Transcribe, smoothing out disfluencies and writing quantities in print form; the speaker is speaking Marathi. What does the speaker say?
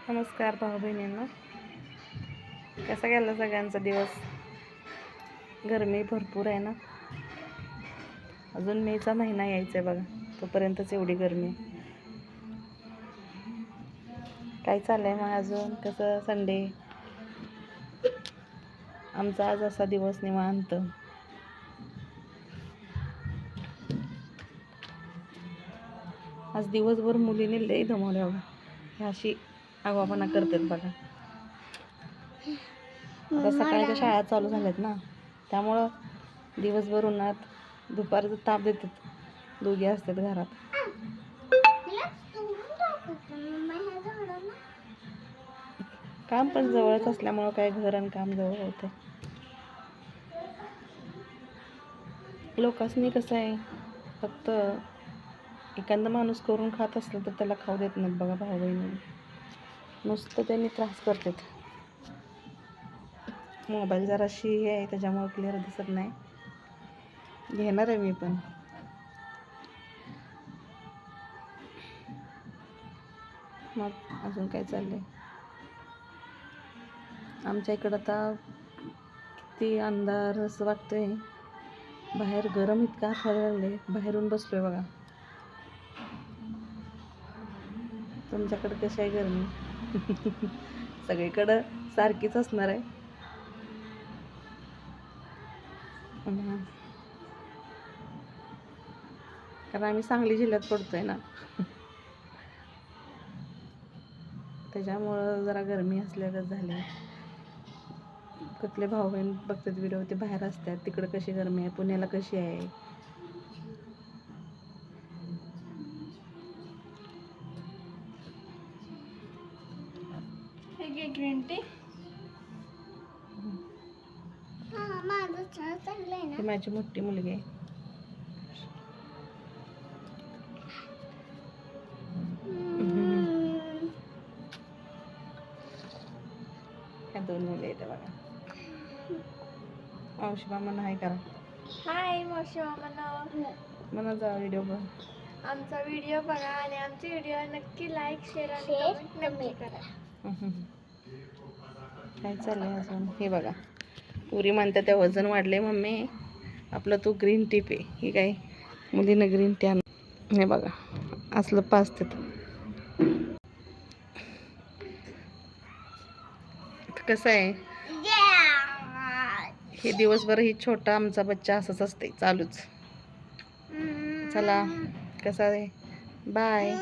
नमस्कार भाऊ बहिणींना. कसा गेला सगळ्यांचा दिवस? गरमी भरपूर आहे ना. अजून मेचा महिना यायचा आहे बघा, तोपर्यंतच एवढी गरमी. काय चाललंय मग अजून? कसं संडे आमचा आज असा दिवस निवांत. आज दिवसभर मुलीने लई दमवल्या बघा. ह्या अशी आगाऊपणा करतात बघा. आता सकाळच्या शाळा चालू झाल्यात ना, त्यामुळं दिवसभर उन्हात दुपारचं ताप देतात. दोघी असतात घरात. काम पण जवळच असल्यामुळं काय घर आणि काम जवळ होते. लोकांनी कसं आहे, फक्त एखादा माणूस करून खात असलं तर त्याला खाऊ देत नाहीत बघा भाऊ बहिणी. नुसतं त्यांनी त्रास करतात. मोबाईल जराशी आहे त्याच्यामुळे क्लिअर दिसत नाही. घेणार आहे मी पण. मग अजून काय चाललंय? आमच्या इकडं आता किती अंधार असं वाटतंय. बाहेर गरम इतका व्हायला लागले, बाहेरून बसलोय बघा. तुमच्याकडे कशी आहे गरमी? सगळीकडं सारखीच असणार आहे. कारण आम्ही सांगली जिल्ह्यात पडतोय ना, त्याच्यामुळं जरा गरमी असल्यागत झाली. कुठले भाऊ बहीण बघतात व्हिडिओ, ते बाहेर असतात. तिकडं कशी गरमी आहे, पुण्याला कशी आहे. ग्रीन टी ही माझी मोठी मुलगी आहे. ह्या दोन मुली आहेत बघा. मावशी मामा हाय करा. हाय मावशी मामा. मला जा व्हिडिओ बघ. आमचा व्हिडिओ बघा आणि आमचे व्हिडिओ नक्की लाईक शेअर आणि कमेंट नक्की करा. काय चाललंय अजून? हे बघा, पुरी म्हणतात त्या वजन वाढले मम्मी, आपलं तू ग्रीन टी पे. ही काय मुलीनं ग्रीन टी आण. हे बघा असलं पाजतात. कसं आहे, हे दिवसभर ही छोटा आमचा बच्चा असंच असते चालूच. चला कसं आहे, बाय.